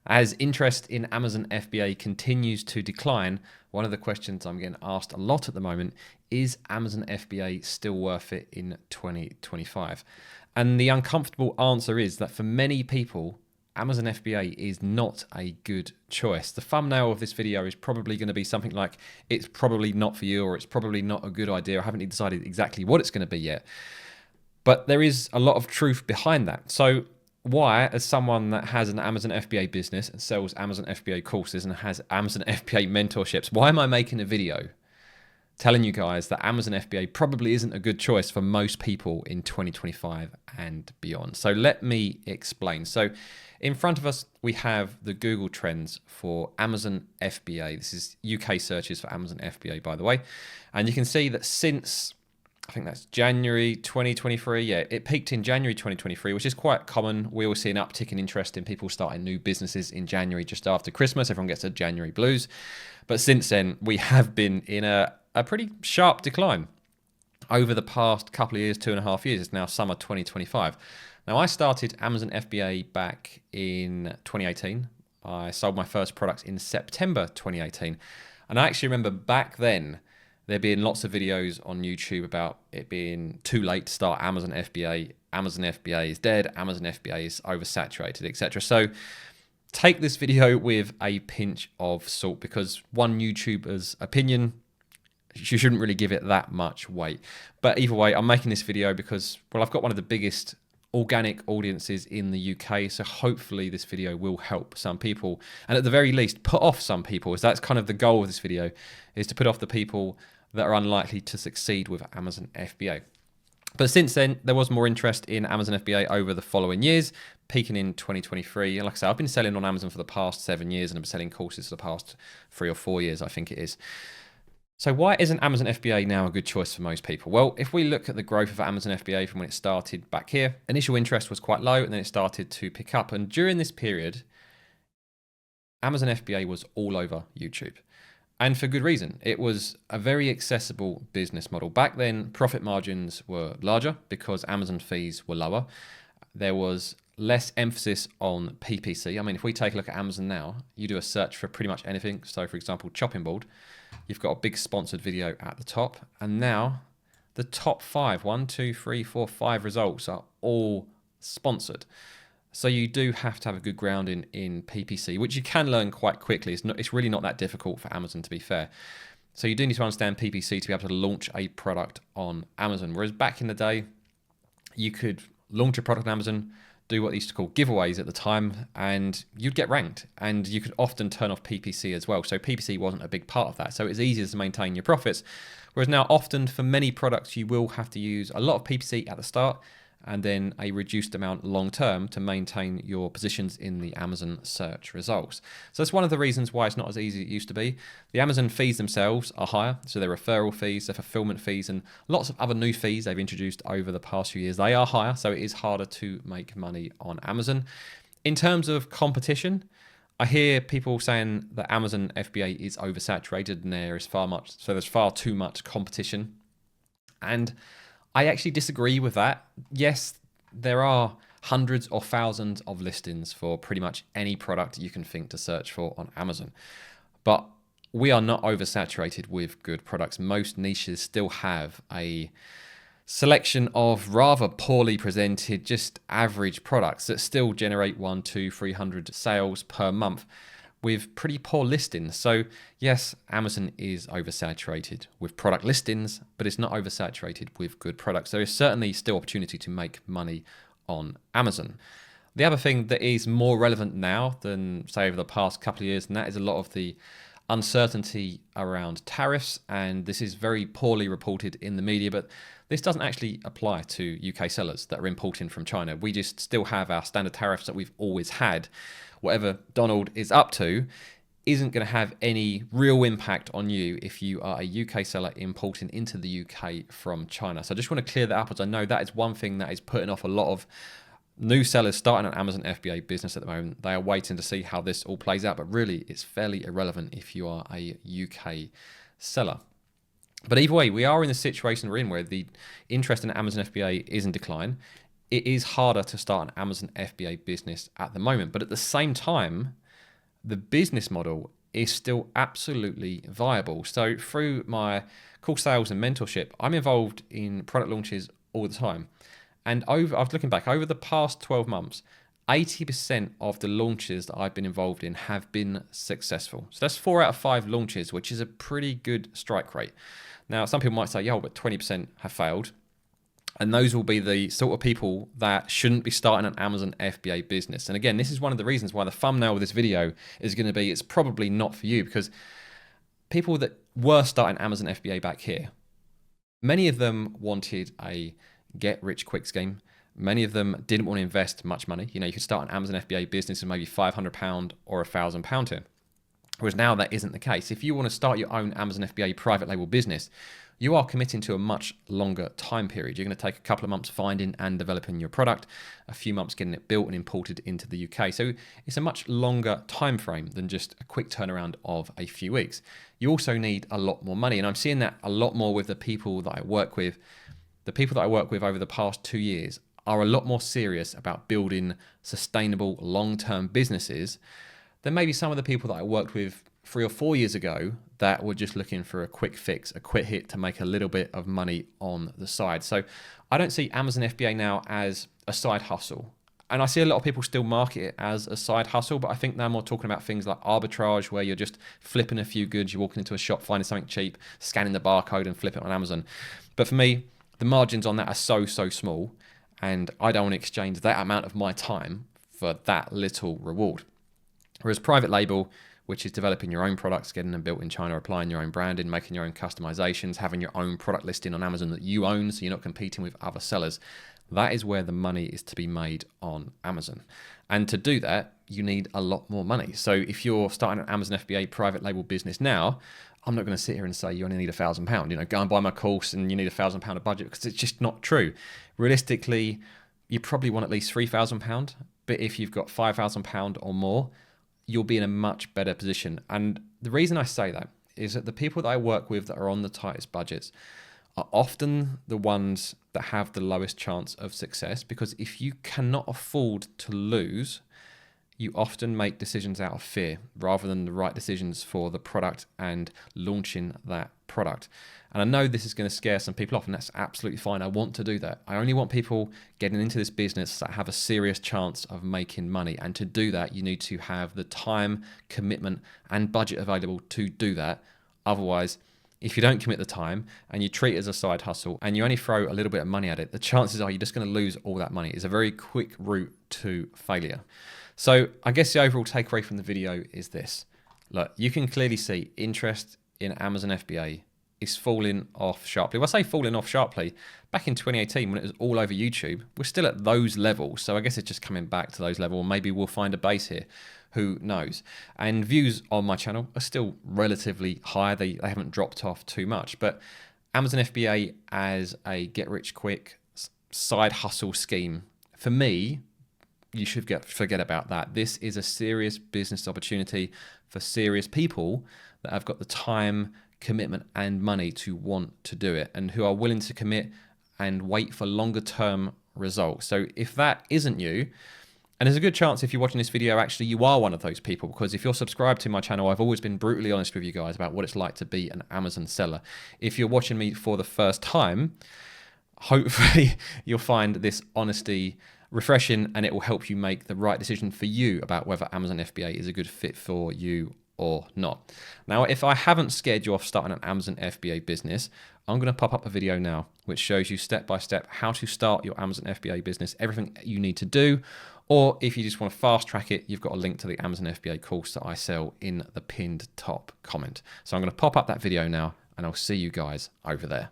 As interest in Amazon FBA continues to decline, one of the questions I'm getting asked a lot at the moment is Amazon FBA still worth it in 2025? And the uncomfortable answer is that for many people, Amazon FBA is not a good choice. The thumbnail of this video is probably going to be something like, it's probably not for you, or it's probably not a good idea. I haven't decided exactly what it's going to be yet. But there is a lot of truth behind that. So why, as someone that has an Amazon FBA business and sells Amazon FBA courses and has Amazon FBA mentorships, why am I making a video telling you guys that Amazon FBA probably isn't a good choice for most people in 2025 and beyond? So let me explain. So in front of us, we have the Google Trends for Amazon FBA. This is UK searches for Amazon FBA, by the way. And you can see that since, I think that's January 2023. Yeah, it peaked in January 2023, which is quite common. We always see an uptick in interest in people starting new businesses in January just after Christmas. Everyone gets a January blues. But since then, we have been in a pretty sharp decline over the past couple of years, 2.5 years. It's now summer 2025. Now, I started Amazon FBA back in 2018. I sold my first product in September 2018. And I actually remember back then, there being lots of videos on YouTube about it being too late to start Amazon FBA. Amazon FBA is dead. Amazon FBA is oversaturated, etc. So take this video with a pinch of salt, because one YouTuber's opinion, you shouldn't really give it that much weight. But either way, I'm making this video because, well, I've got one of the biggest organic audiences in the UK, so hopefully this video will help some people, and at the very least put off some people, as that's kind of the goal of this video, is to put off the people that are unlikely to succeed with Amazon FBA. But since then, there was more interest in Amazon FBA over the following years, peaking in 2023. And like I said, I've been selling on Amazon for the past 7 years, and I've been selling courses for the past 3 or 4 years, I think it is. So why isn't Amazon FBA now a good choice for most people? Well, if we look at the growth of Amazon FBA from when it started back here, initial interest was quite low, and then it started to pick up. And during this period, Amazon FBA was all over YouTube. And for good reason. It was a very accessible business model. Back then, profit margins were larger because Amazon fees were lower. There was less emphasis on PPC. I mean, if we take a look at Amazon now, you do a search for pretty much anything. So for example, chopping board, you've got a big sponsored video at the top. And now the top 5, 1, 2, 3, 4, 5 results are all sponsored. So you do have to have a good grounding in PPC, which you can learn quite quickly. It's really not that difficult for Amazon, to be fair. So you do need to understand PPC to be able to launch a product on Amazon. Whereas back in the day, you could launch a product on Amazon, do what they used to call giveaways at the time, and you'd get ranked. And you could often turn off PPC as well. So PPC wasn't a big part of that. So it's easier to maintain your profits. Whereas now often for many products, you will have to use a lot of PPC at the start, and then a reduced amount long term to maintain your positions in the Amazon search results. So that's one of the reasons why it's not as easy as it used to be. The Amazon fees themselves are higher, so their referral fees, their fulfillment fees, and lots of other new fees they've introduced over the past few years, they are higher, so it is harder to make money on Amazon. In terms of competition, I hear people saying that Amazon FBA is oversaturated and there's far too much competition. And I actually disagree with that. Yes, there are hundreds or thousands of listings for pretty much any product you can think to search for on Amazon. But we are not oversaturated with good products. Most niches still have a selection of rather poorly presented, just average products that still generate 100, 200, 300 sales per month with pretty poor listings. So yes, Amazon is oversaturated with product listings, but it's not oversaturated with good products. There is certainly still opportunity to make money on Amazon. The other thing that is more relevant now than, say, over the past couple of years, and that is a lot of the uncertainty around tariffs. And this is very poorly reported in the media, but this doesn't actually apply to UK sellers that are importing from China. We just still have our standard tariffs that we've always had. Whatever Donald is up to isn't going to have any real impact on you if you are a UK seller importing into the UK from China. So I just want to clear that up, as I know that is one thing that is putting off a lot of new sellers starting an Amazon FBA business at the moment. They are waiting to see how this all plays out, but really it's fairly irrelevant if you are a UK seller. But either way, we are in the situation we're in where the interest in Amazon FBA is in decline. It is harder to start an Amazon FBA business at the moment, but at the same time, the business model is still absolutely viable. So through my course sales and mentorship, I'm involved in product launches all the time. And I was looking back over the past 12 months, 80% of the launches that I've been involved in have been successful. So that's 4 out of 5 launches, which is a pretty good strike rate. Now, some people might say, yo, but 20% have failed. And those will be the sort of people that shouldn't be starting an Amazon FBA business. And again, this is one of the reasons why the thumbnail of this video is going to be, it's probably not for you, because people that were starting Amazon FBA back here, many of them wanted a get rich quick scheme. Many of them didn't want to invest much money. You know, you could start an Amazon FBA business with maybe £500 or £1,000 here. Whereas now that isn't the case. If you want to start your own Amazon FBA private label business, you are committing to a much longer time period. You're going to take a couple of months finding and developing your product, a few months getting it built and imported into the UK. So it's a much longer time frame than just a quick turnaround of a few weeks. You also need a lot more money. And I'm seeing that a lot more with the people that I work with. The people that I work with over the past 2 years are a lot more serious about building sustainable long-term businesses than maybe some of the people that I worked with 3 or 4 years ago that were just looking for a quick fix, a quick hit to make a little bit of money on the side. So I don't see Amazon FBA now as a side hustle. And I see a lot of people still market it as a side hustle, but I think they're more talking about things like arbitrage, where you're just flipping a few goods, you're walking into a shop, finding something cheap, scanning the barcode and flip it on Amazon. But for me, the margins on that are so small, and I don't want to exchange that amount of my time for that little reward. Whereas private label, which is developing your own products, getting them built in China, applying your own branding, making your own customizations, having your own product listing on Amazon that you own, so you're not competing with other sellers. That is where the money is to be made on Amazon. And to do that, you need a lot more money. So if you're starting an Amazon FBA private label business now, I'm not going to sit here and say you only need £1,000. You know, go and buy my course and you need £1,000 of budget, because it's just not true. Realistically, you probably want at least £3,000. But if you've got £5,000 or more, you'll be in a much better position. And the reason I say that is that the people that I work with that are on the tightest budgets are often the ones that have the lowest chance of success, because if you cannot afford to lose, you often make decisions out of fear rather than the right decisions for the product and launching that product. And I know this is going to scare some people off, and that's absolutely fine. I want to do that. I only want people getting into this business that have a serious chance of making money. And to do that, you need to have the time, commitment, and budget available to do that. Otherwise, if you don't commit the time and you treat it as a side hustle and you only throw a little bit of money at it, the chances are you're just going to lose all that money. It's a very quick route to failure. So I guess the overall takeaway from the video is this. Look, you can clearly see interest in Amazon FBA is falling off sharply. When I say falling off sharply, back in 2018 when it was all over YouTube, we're still at those levels. So I guess it's just coming back to those levels. Maybe we'll find a base here. Who knows? And views on my channel are still relatively high. They haven't dropped off too much. But Amazon FBA as a get-rich-quick side hustle scheme, for me, you should forget about that. This is a serious business opportunity for serious people that have got the time, commitment, and money to want to do it, and who are willing to commit and wait for longer term results. So if that isn't you, and there's a good chance if you're watching this video, actually you are one of those people, because if you're subscribed to my channel, I've always been brutally honest with you guys about what it's like to be an Amazon seller. If you're watching me for the first time, hopefully you'll find this honesty refreshing, and it will help you make the right decision for you about whether Amazon FBA is a good fit for you or not. Now, if I haven't scared you off starting an Amazon FBA business, I'm going to pop up a video now which shows you step by step how to start your Amazon FBA business, everything you need to do. Or if you just want to fast track it, you've got a link to the Amazon FBA course that I sell in the pinned top comment. So I'm going to pop up that video now, and I'll see you guys over there.